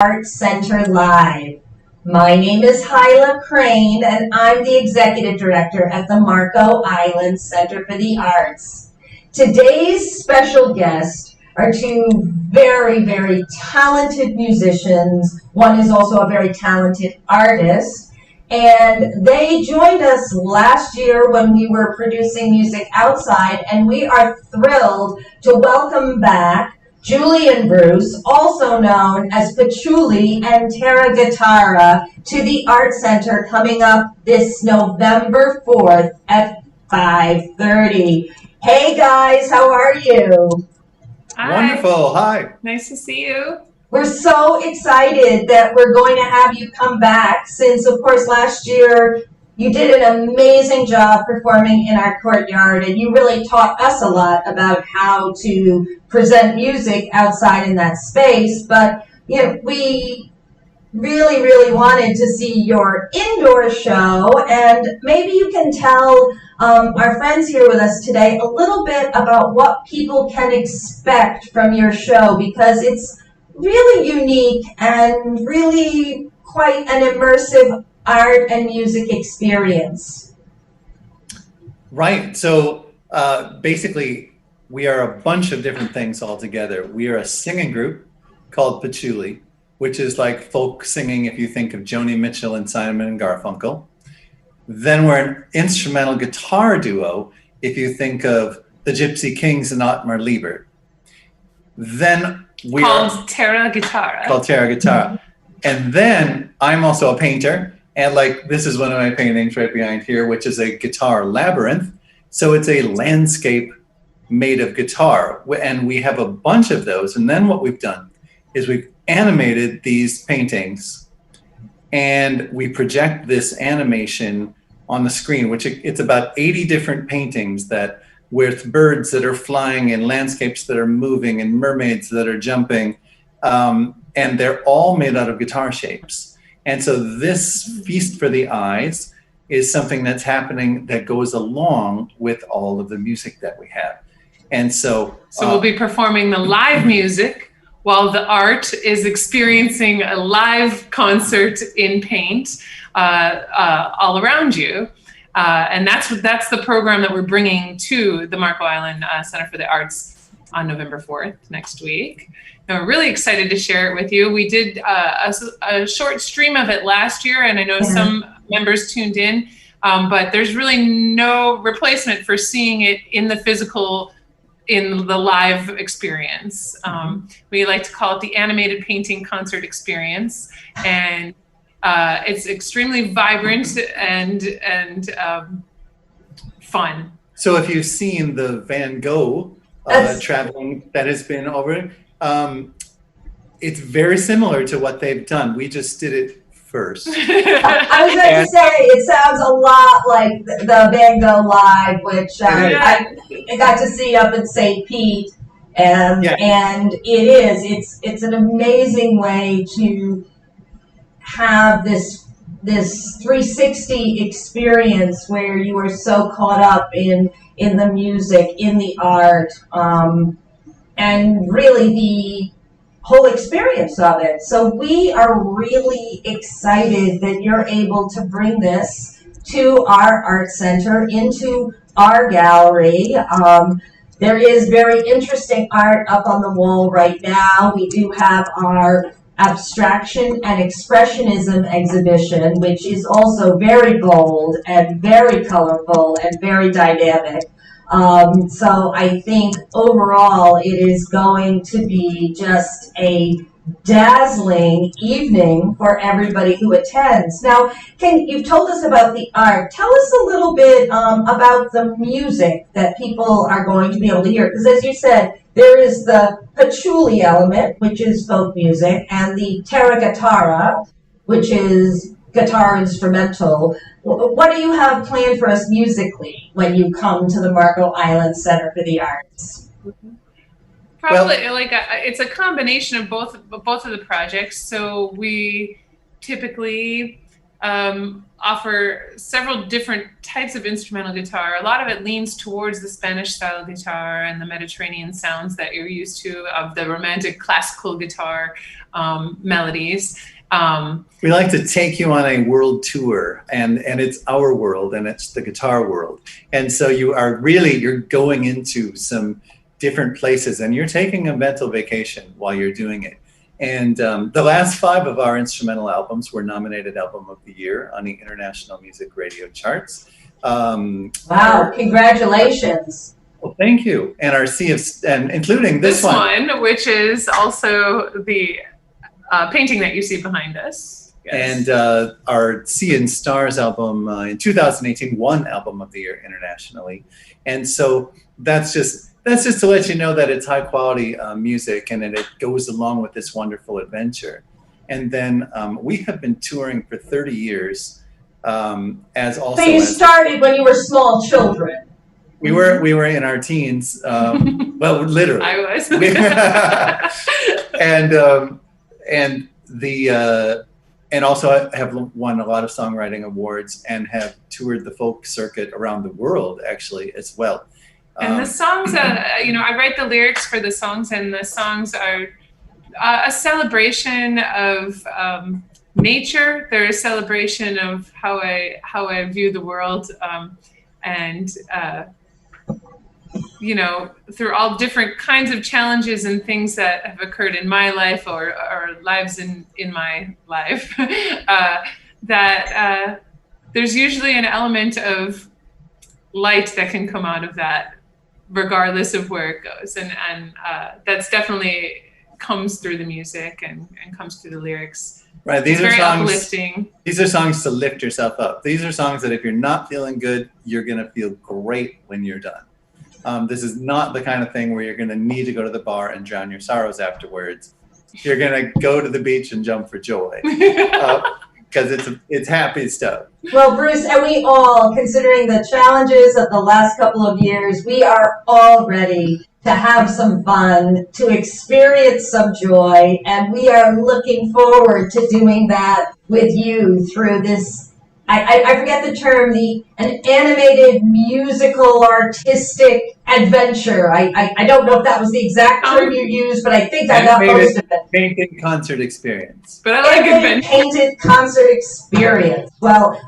Arts Center Live. My name is Hyla Crane, and I'm the Executive Director at the Marco Island Center for the Arts. Today's special guests are two very, very talented musicians. One is also a very talented artist, and they joined us last year when we were producing music outside, and we are thrilled to welcome back Julie and Bruce, also known as Patchouli and Terra Guitarra, to the Art Center coming up this November 4th at 5:30. Hey guys, how are you? Hi. Wonderful. Hi. Nice to see you. We're so excited that we're going to have you come back since, of course, last year you did an amazing job performing in our courtyard, and you really taught us a lot about how to present music outside in that space. But we really, really wanted to see your indoor show, and maybe you can tell our friends here with us today a little bit about what people can expect from your show, because it's really unique and really quite an immersive art and music experience. Right. So basically, we are a bunch of different things all together. We are a singing group called Patchouli, which is like folk singing if you think of Joni Mitchell and Simon and Garfunkel. Then we're an instrumental guitar duo if you think of the Gypsy Kings and Otmar Liebert. Then we called Terra Guitarra. Called Terra Guitarra. And then I'm also a painter. And this is one of my paintings right behind here, which is a guitar labyrinth. So it's a landscape made of guitar. And we have a bunch of those. And then what we've done is we've animated these paintings and we project this animation on the screen, which it's about 80 different paintings with birds that are flying and landscapes that are moving and mermaids that are jumping. And they're all made out of guitar shapes. And so this feast for the eyes is something that's happening that goes along with all of the music that we have. And so we'll be performing the live music while the art is experiencing a live concert in paint all around you. And that's the program that we're bringing to the Marco Island Center for the Arts on November 4th, next week. And we're really excited to share it with you. We did a short stream of it last year, and I know some members tuned in, but there's really no replacement for seeing it in the physical, in the live experience. We like to call it the animated painting concert experience, and it's extremely vibrant and fun. So if you've seen the Van Gogh traveling that has been over, it's very similar to what they've done. We just did it first. I was going to say, it sounds a lot like the Van Gogh Live, which I got to see up in St. Pete, and it's an amazing way to have this 360 experience where you are so caught up in the music, in the art, and really the whole experience of it. So we are really excited that you're able to bring this to our art center, into our gallery. There is very interesting art up on the wall right now. We do have our Abstraction and Expressionism exhibition, which is also very bold and very colorful and very dynamic. So I think overall it is going to be just a dazzling evening for everybody who attends. Now, you've told us about the art. Tell us a little bit about the music that people are going to be able to hear. Because as you said, there is the Patchouli element, which is folk music, and the Terra Guitarra, which is guitar instrumental. What do you have planned for us musically when you come to the Marco Island Center for the Arts? Probably it's a combination of both of the projects. So we typically offer several different types of instrumental guitar. A lot of it leans towards the Spanish style guitar and the Mediterranean sounds that you're used to, of the romantic classical guitar melodies. We like to take you on a world tour, and it's our world, and it's the guitar world. And so you're going into some different places, and you're taking a mental vacation while you're doing it. And the last 5 of our instrumental albums were nominated Album of the Year on the International Music Radio charts. Wow, congratulations. Well, thank you. And our and including this one, which is also the painting that you see behind us. Yes. And our Sea and Stars album in 2018 won Album of the Year internationally. And so that's just to let you know that it's high quality music, and that it goes along with this wonderful adventure. And then we have been touring for 30 years So you started when you were small children. We were in our teens, well, literally. I was. And also have won a lot of songwriting awards and have toured the folk circuit around the world, actually, as well. And the songs, I write the lyrics for the songs, and the songs are a celebration of nature. They're a celebration of how I view the world, and through all different kinds of challenges and things that have occurred in my life or lives in my life, that there's usually an element of light that can come out of that, regardless of where it goes. And that's definitely comes through the music and comes through the lyrics. Right. These are songs, uplifting. These are songs to lift yourself up. These are songs that if you're not feeling good, you're going to feel great when you're done. This is not the kind of thing where you're going to need to go to the bar and drown your sorrows afterwards. You're going to go to the beach and jump for joy, because it's happy stuff. Well, Bruce, and we all, considering the challenges of the last couple of years, we are all ready to have some fun, to experience some joy, and we are looking forward to doing that with you through this. I forget the term, an animated musical artistic adventure. I don't know if that was the exact term you used, but I think I got most of it. Painted concert experience. But I like adventure. Painted concert experience. Well,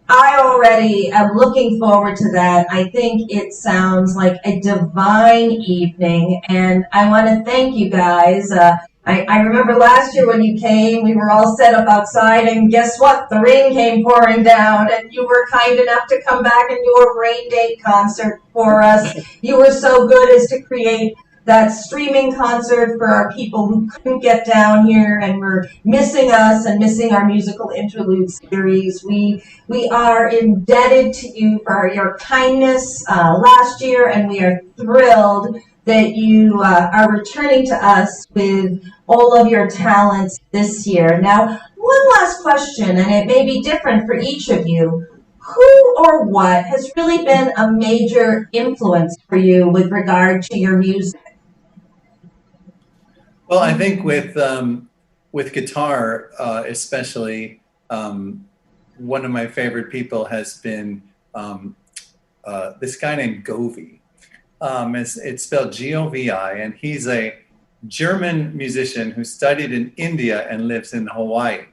I already am looking forward to that. I think it sounds like a divine evening, and I want to thank you guys. I remember last year when you came, we were all set up outside, and guess what? The rain came pouring down, and you were kind enough to come back and do a rain date concert for us. You were so good as to create that streaming concert for our people who couldn't get down here and were missing us and missing our Musical Interludes series. We are indebted to you for your kindness last year, and we are thrilled that you are returning to us with all of your talents this year. Now, one last question, and it may be different for each of you. Who or what has really been a major influence for you with regard to your music? Well, I think with guitar, especially, one of my favorite people has been this guy named Govi. It's spelled G-O-V-I, and he's a German musician who studied in India and lives in Hawaii.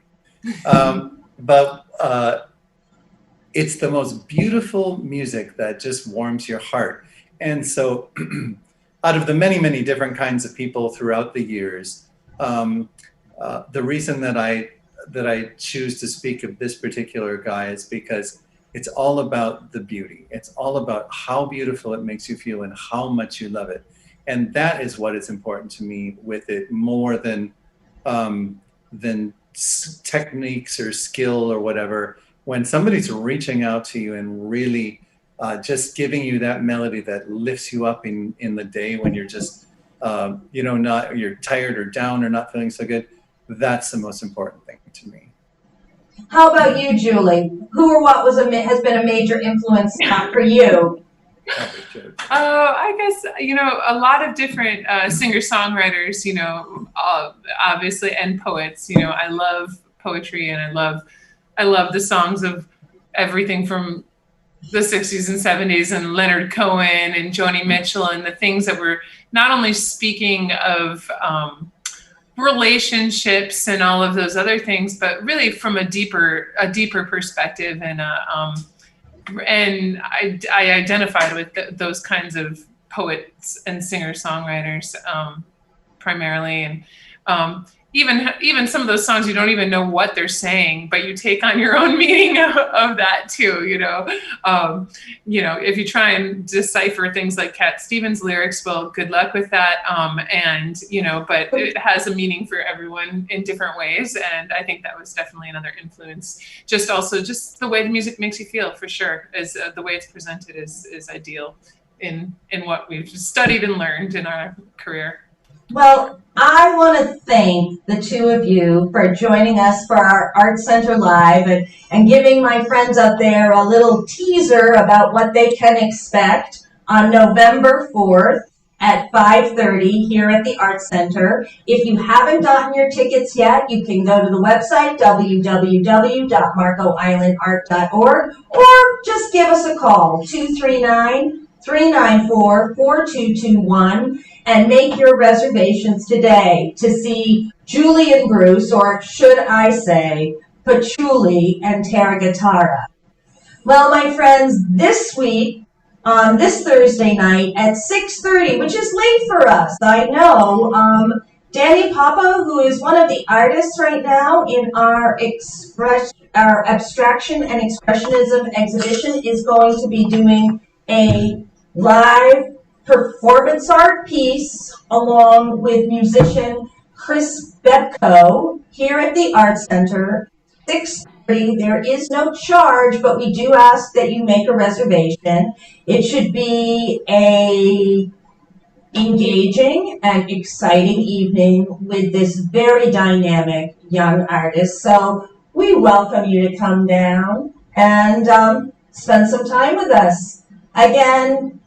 But it's the most beautiful music that just warms your heart. And so out of the many, many different kinds of people throughout the years, the reason that I choose to speak of this particular guy is because it's all about the beauty. It's all about how beautiful it makes you feel and how much you love it. And that is what is important to me with it, more than techniques or skill or whatever. When somebody's reaching out to you and really just giving you that melody that lifts you up in the day when you're just, you're tired or down or not feeling so good, that's the most important thing to me. How about you, Julie? Who or what has been a major influence for you? I guess, a lot of different singer-songwriters, obviously, and poets. I love poetry, and I love I love the songs of everything from the 60s and 70s and Leonard Cohen and Joni Mitchell, and the things that were not only speaking of relationships and all of those other things, but really from a deeper perspective. And I identified with those kinds of poets and singer-songwriters primarily. And even some of those songs, you don't even know what they're saying, but you take on your own meaning of that too. If you try and decipher things like Cat Stevens' lyrics, well, good luck with that. But it has a meaning for everyone in different ways. And I think that was definitely another influence. Just the way the music makes you feel, for sure, is the way it's presented is ideal in what we've studied and learned in our career. Well, I want to thank the two of you for joining us for our Art Center Live and giving my friends out there a little teaser about what they can expect on November 4th at 5:30 here at the Art Center. If you haven't gotten your tickets yet, you can go to the website, www.marcoislandart.org, or just give us a call, 239-394-4221, and make your reservations today to see Julie and Bruce, or should I say, Patchouli and Terra Guitarra. Well, my friends, this week, on this Thursday night at 6:30, which is late for us, I know, Danny Papa, who is one of the artists right now in our Abstraction and Expressionism exhibition, is going to be doing a live performance art piece along with musician Chris Bepko here at the Art Center. 6:30. There is no charge, but we do ask that you make a reservation. It should be a engaging and exciting evening with this very dynamic young artist. So we welcome you to come down and spend some time with us. Again,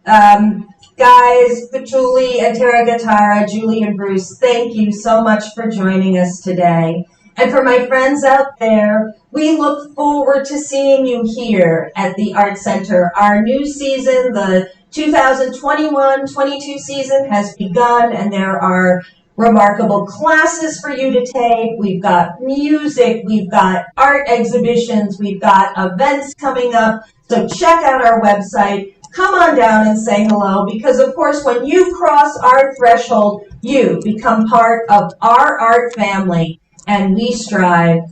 guys, Patchouli and Terra Guitarra, Julie and Bruce, thank you so much for joining us today. And for my friends out there, we look forward to seeing you here at the Art Center. Our new season, the 2021-22 season, has begun, and there are remarkable classes for you to take. We've got music, we've got art exhibitions, we've got events coming up. So check out our website. Come on down and say hello, because of course when you cross our threshold, you become part of our art family, and we strive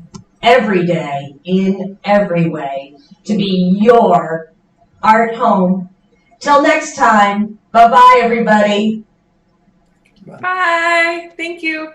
every day in every way to be your art home. Till next time, bye-bye everybody. Bye. Thank you.